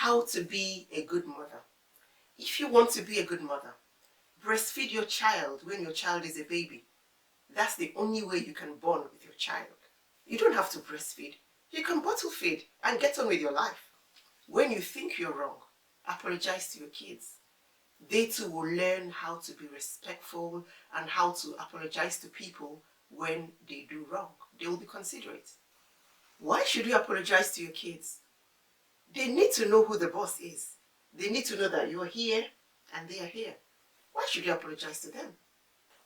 How to be a good mother. If you want to be a good mother, breastfeed your child when your child is a baby. That's the only way you can bond with your child. You don't have to breastfeed. You can bottle feed and get on with your life. When you think you're wrong, apologize to your kids. They too will learn how to be respectful and how to apologize to people when they do wrong. They will be considerate. Why should you apologize to your kids? They need to know who the boss is. They need to know that you're here and they are here. Why should you apologize to them?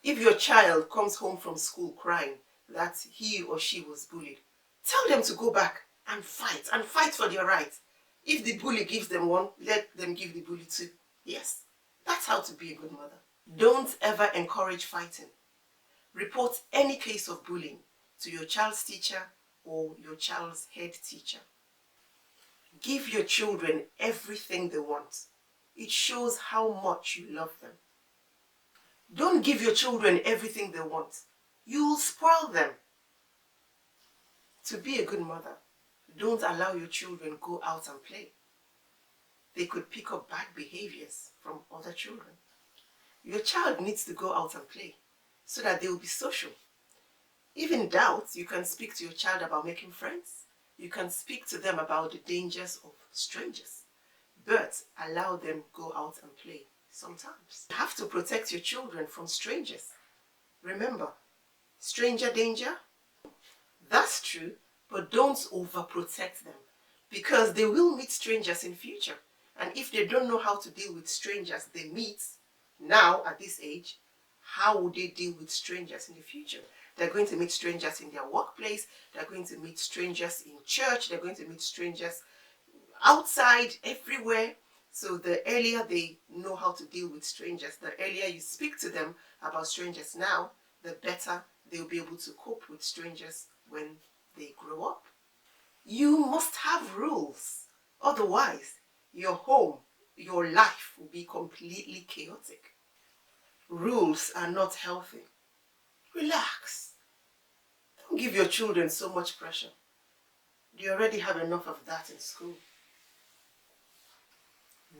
If your child comes home from school crying that he or she was bullied, tell them to go back and fight for their rights. If the bully gives them one, let them give the bully two. Yes, that's how to be a good mother. Don't ever encourage fighting. Report any case of bullying to your child's teacher or your child's head teacher. Give your children everything they want. It shows how much you love them. Don't give your children everything they want. You will spoil them. To be a good mother, don't allow your children go out and play. They could pick up bad behaviors from other children. Your child needs to go out and play so that they will be social. If in doubt, you can speak to your child about making friends. You can speak to them about the dangers of strangers. But allow them go out and play sometimes. You have to protect your children from strangers. Remember, stranger danger? That's true, but don't overprotect them because they will meet strangers in future. And if they don't know how to deal with strangers they meet now at this age, how would they deal with strangers in the future? They're going to meet strangers in their workplace. They're going to meet strangers in church. They're going to meet strangers outside, everywhere. So the earlier they know how to deal with strangers, the earlier you speak to them about strangers now, the better they'll be able to cope with strangers when they grow up. You must have rules. Otherwise, your home, your life will be completely chaotic. Rules are not healthy. Relax. Don't give your children so much pressure. They already have enough of that in school.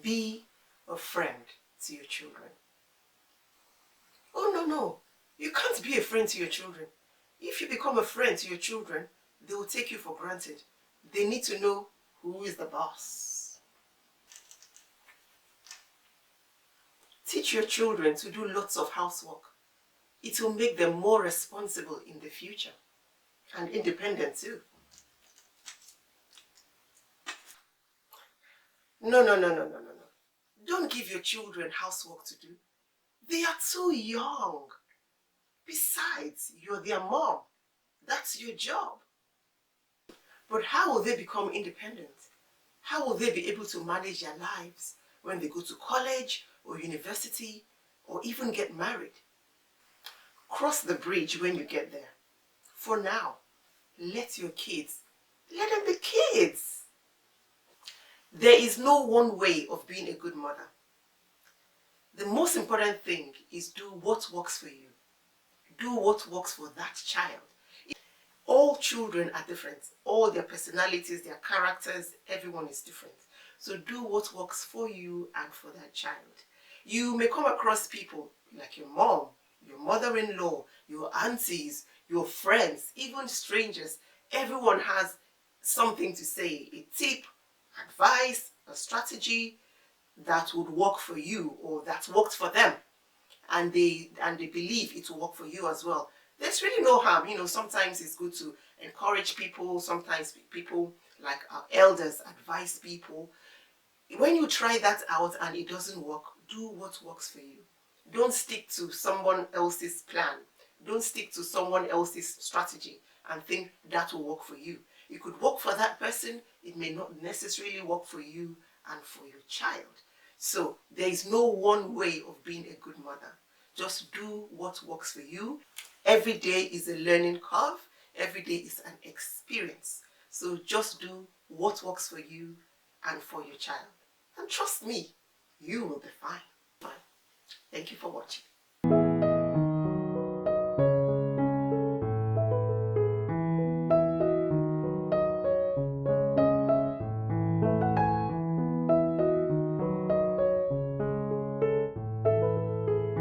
Be a friend to your children. Oh, no. You can't be a friend to your children. If you become a friend to your children, they will take you for granted. They need to know who is the boss. Teach your children to do lots of housework. It will make them more responsible in the future and independent too. No. Don't give your children housework to do. They are too young. Besides, you're their mom. That's your job. But how will they become independent? How will they be able to manage their lives when they go to college or university or even get married? Cross the bridge when you get there. For now, let your kids, let them be kids. There is no one way of being a good mother. The most important thing is do what works for you. Do what works for that child. All children are different. All their personalities, their characters, everyone is different. So do what works for you and for that child. You may come across people like your mom, your mother-in-law, your aunties, your friends, even strangers. Everyone has something to say, a tip, advice, a strategy that would work for you or that worked for them. And they believe it will work for you as well. There's really no harm. Sometimes it's good to encourage people. Sometimes people, like our elders, advise people. When you try that out and it doesn't work, do what works for you. Don't stick to someone else's plan. Don't stick to someone else's strategy and think that will work for you. It could work for that person. It may not necessarily work for you and for your child. So there is no one way of being a good mother. Just do what works for you. Every day is a learning curve. Every day is an experience. So just do what works for you and for your child. And trust me, you will be fine. Thank you for watching.